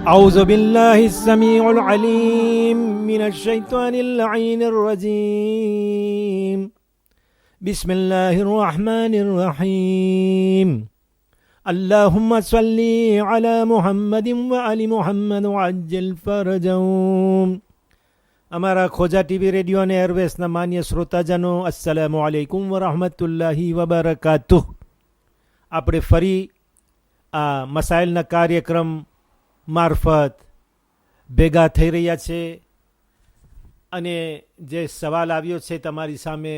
أعوذ بالله السميع العليم من الشيطان اللعين الرجيم بسم الله الرحمن الرحيم اللهم صل على محمد وآل محمد وعجل فرجهم. અમારા ખોજા TV radio અને એરવેસના માન્ય શ્રોતાજનો, અસ્સલામુ અલૈકુમ વરહમતુલ્લાહી વબરકાતુહ. આપણે ફરી આ મસાઇલના કાર્યક્રમ મારફત ભેગા થઈ રહ્યા છે અને જે સવાલ આવ્યો છે તમારી સામે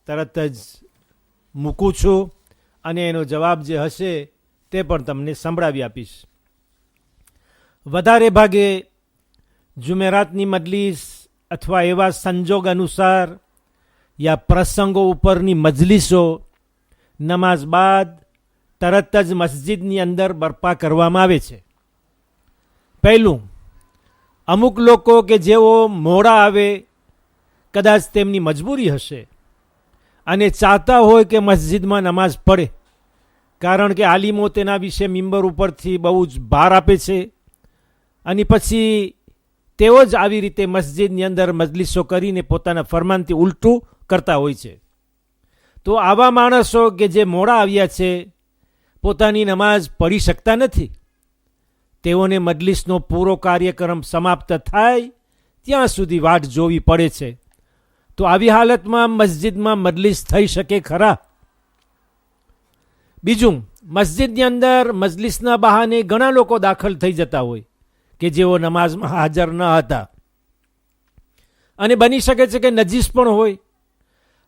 તરત જ મૂકું છું અને એનો જવાબ જે હશે તે પણ તમને સંભળાવી આપીશ. વધારે ભાગે જુમેરાતની મજલિસ અથવા એવા સંજોગ અનુસાર યા પ્રસંગો ઉપરની મજલિસો નમાઝ બાદ તરત જ મસ્જિદની અંદર બરપા કરવામાં આવે છે. પહેલું, અમુક લોકો કે જેઓ મોડા આવે, કદાચ તેમની મજબૂરી હશે અને ચાહતા હોય કે મસ્જિદમાં નમાઝ પડે, કારણ કે આલિમો તેના વિશે મિંબર ઉપરથી બહુ જ ભાર આપે છે અને પછી તેઓ જ આવી રીતે મસ્જિદની અંદર મજલિસો કરીને પોતાના ફરમાનથી ઉલટું કરતા હોય છે. તો આવા માણસો કે જે મોડા આવ્યા છે, પોતાની નમાઝ પઢી શકતા નથી, તેઓને મજલિસનો પૂરો કાર્યક્રમ સમાપ્ત થાય ત્યાં સુધી વાટ જોવી પડે છે. તો આવી હાલતમાં મસ્જિદમાં મજલિસ થઈ શકે ખરા? બીજું, મસ્જિદની અંદર મજલિસના બહાને ઘણા લોકો દાખલ થઈ જતા હોય કે જેઓ નમાઝમાં હાજર ન હતા અને બની શકે છે કે નજીસ પણ હોય.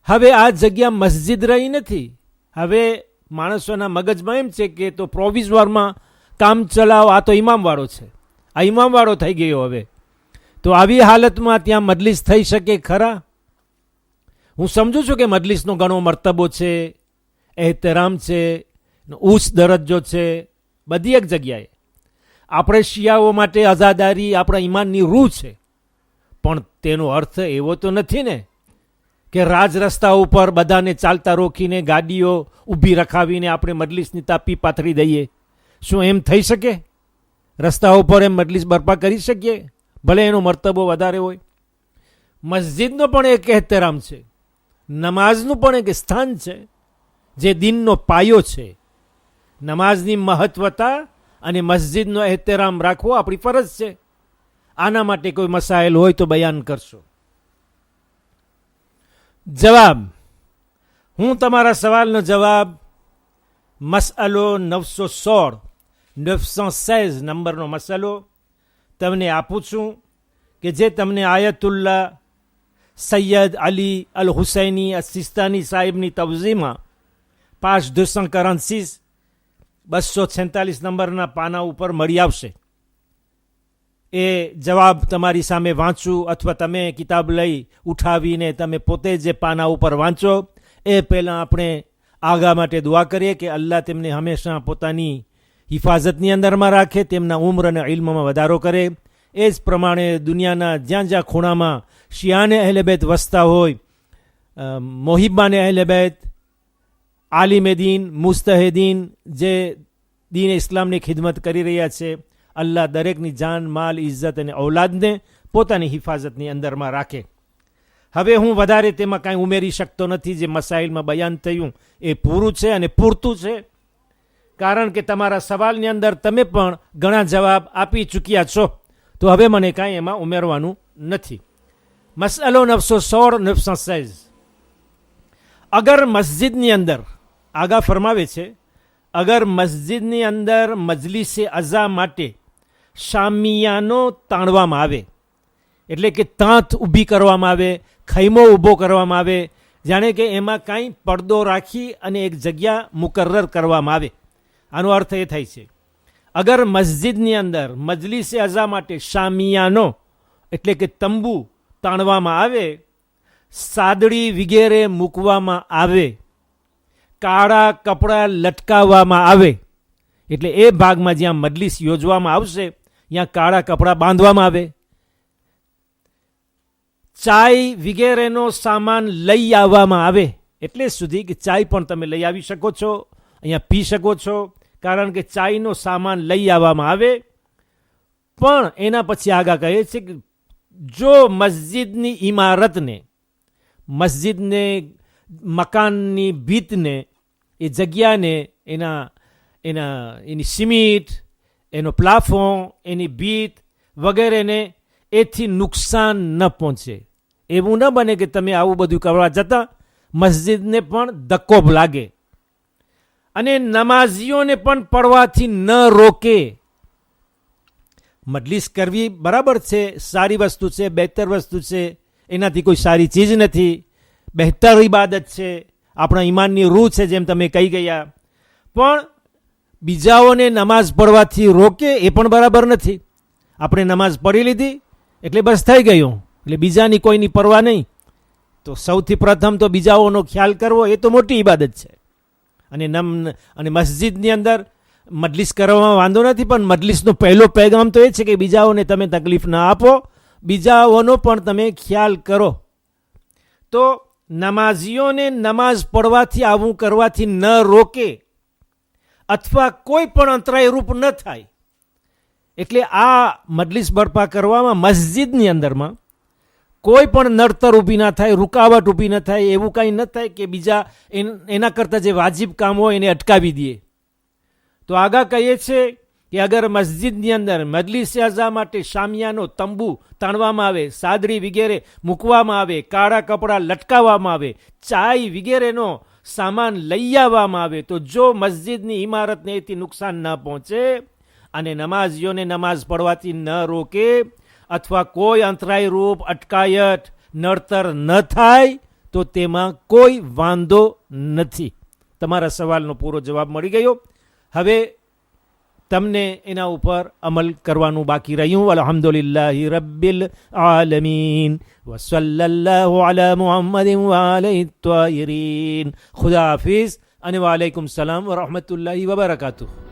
હવે આ જગ્યા મસ્જિદ રહી નથી. હવે માણસોના મગજમાં એમ છે કે તો પ્રોવિઝવારમાં કામ ચલાવ, આ તો ઇમામવાળો છે, આ ઇમામવાળો થઈ ગયો. હવે તો આવી હાલતમાં ત્યાં મજલિસ થઈ શકે ખરા? હું સમજુ છું કે મજલિસનો ઘણો મર્તબો છે, એહતરામ છે, ઉચ્ચ દરજ્જો છે બધી એક જગ્યાએ. આપણે શિયાઓ માટે આઝાદારી આપણા ઈમાનની રૂહ છે, પણ તેનો અર્થ એવો તો નથી ને કે રાજ રસ્તા ઉપર બધાને ચાલતા રોકીને ગાડીઓ ઊભી રખાવીને આપણે મજલિસની તાપી પાથરી દઈએ. શું એમ થઈ શકે? રસ્તા ઉપર એમ મજલિસ બરપા કરી શકીએ, ભલે એનો મર્તબો વધારે હોય? મસ્જિદનો પણ એક એહતરામ છે, નમાઝનું પણ એક સ્થાન છે જે દીનનો પાયો છે. નમાઝની મહત્વતા અને મસ્જિદનો એહતરામ રાખવો આપણી ફરજ છે. આના માટે કોઈ મસાઇલ હોય તો બયાન કરશો. જવાબ, હું તમારા સવાલનો જવાબ મસઅલો 916 નંબરનો મસલો તમને આપું છું કે જે તમને આયતુલ્લા સૈયદ અલી અલ હુસૈની સિસ્તાની સાહેબની તવઝીમાં 5 246 નંબરના પાના ઉપર મળી આવશે. એ જવાબ તમારી સામે વાંચું અથવા તમે કિતાબ લઈ ઉઠાવીને તમે પોતે જે પાના ઉપર વાંચો એ પહેલાં આપણે આગા માટે દુઆ કરીએ કે અલ્લાહ તેમને હંમેશા પોતાની હિફાજતની અંદરમાં રાખે, તેમના ઉમ્ર અને ઇલ્મમાં વધારો કરે. એ જ પ્રમાણે દુનિયાના જ્યાં જ્યાં ખૂણામાં શિયાને અહેલેબૈત વસતા હોય, મોહિબ્બાને અહેલેબૈત, આલિમે દીન, મુસ્તહેદીન જે દીન ઇસ્લામની ખિદમત કરી રહ્યા છે, અલ્લાહ દરેકની જાન, માલ, ઇજ્જત અને ઔલાદને પોતાની હિફાજતની અંદરમાં રાખે. હવે હું વધારે તેમાં કાંઈ ઉમેરી શકતો નથી. જે મસાઇલમાં બયાન થયું એ પૂરું છે અને પૂરતું છે, કારણ કે તમારા સવાલની અંદર તમે પણ ઘણા જવાબ આપી ચૂક્યા છો. તો હવે મને કાંઈ એમાં ઉમેરવાનું નથી. મસઅલો 916 અગર મસ્જિદની અંદર, આગા ફરમાવે છે, અગર મસ્જિદની અંદર મજલિસે અઝા માટે શામિયાનો તાણવામાં આવે, એટલે કે તાંત ઊભી કરવામાં આવે, ખૈમો ઊભો કરવામાં આવે, જાણે કે એમાં કાંઈ પડદો રાખી અને એક જગ્યા મુકર્રર કરવામાં આવે. આનો અર્થ એ થાય છે, અગર મસ્જિદની અંદર મજલિસે અઝા માટે શામિયાનો એટલે કે તંબુ તાણવામાં આવે, સાદડી વગેરે મૂકવામાં આવે, કાળા કપડાં લટકાવવામાં આવે, એટલે એ ભાગમાં જ્યાં મજલિસ યોજવામાં આવશે ત્યાં કાળા કપડાં બાંધવામાં આવે, ચાય વગેરેનો સામાન લઈ આવવામાં આવે, એટલે સુધી કે ચાય પણ તમે લઈ આવી શકો છો, અહીંયા પી શકો છો, કારણ કે ચાયનો સામાન લઈ આવવામાં આવે. પણ એના પછી આગળ કહે છે કે જો મસ્જિદની ઇમારતને, મસ્જિદને, મકાનની ભીતને, એ જગ્યાને, એની સિમેન્ટ, એનો પ્લાફોન, એની ભીત વગેરેને એથી નુકસાન ન પહોંચે. એવું ન બને કે તમે આવું બધું કરવા જતાં મસ્જિદને પણ ધક્કો લાગે અને નમાઝીઓને પણ પડવાથી ન રોકે. મજલિસ કરવી બરાબર છે, સારી વસ્તુ છે, બહેતર વસ્તુ છે, એનાથી કોઈ સારી ચીજ નથી, બહેતર ઇબાદત છે, આપણા ઈમાનની રૂહ છે, જેમ તમે કહી ગયા. પણ બીજાઓને નમાઝ પડવાથી રોકે એ પણ બરાબર નથી. આપણે નમાઝ પઢી લીધી એટલે બસ થઈ ગયું, એટલે બીજાની કોઈની પરવા નહીં. તો સૌથી પ્રથમ તો બીજાઓનો ખ્યાલ કરવો એ તો મોટી ઇબાદત છે. અને મસ્જિદની અંદર મજલિસ કરવામાં વાંધો નથી, પણ મજલિસનો પહેલો પેગામ તો એ છે કે બીજાઓને તમે તકલીફ ના આપો, બીજાઓનો પણ તમે ખ્યાલ કરો. તો નમાઝીઓને નમાઝ પડવાથી, આવું કરવાથી ન રોકે અથવા કોઈ પણ અંતરાયરૂપ ન થાય. એટલે આ મજલિસ બરપા કરવામાં મસ્જિદની અંદરમાં કોઈ પણ નડતર ઊભી ના થાય, રૂકાવટ ઊભી ન થાય, એવું કંઈ ન થાય કે બીજા એના કરતાં જે વાજિબ કામ હોય એને અટકાવી દે. તો આગળ કહીએ છે કે અગર મસ્જિદની અંદર મજલિસ અઝા માટે શામિયાનો, તંબુ તાણવામાં આવે, સાદરી વગેરે મૂકવામાં આવે, કાળા કપડાં લટકાવવામાં આવે, ચાય વગેરેનો સામાન લઈ આવવામાં આવે, તો જો મસ્જિદની ઇમારતને એથી નુકસાન ન પહોંચે અને નમાઝીઓને નમાઝ પડવાથી ન રોકે અથવા કોઈ અંતરાય રૂપ, અટકાયત, નડતર ન થાય તો તેમાં કોઈ વાંધો નથી. તમારા સવાલનો પૂરો જવાબ મળી ગયો. હવે તમને એના ઉપર અમલ કરવાનું બાકી રહ્યું. અલ્હમ્દુલિલ્લાહી રબ્બિલ આલમીન વસલ્લલ્લાહુ અલા મુહમ્મદિન વઆલિહિ ત્વાહિરીન. ખુદા હાફિઝ અને વાલેકુમ સલામ વરહમતુલ્લાહી વબરકાતુહુ.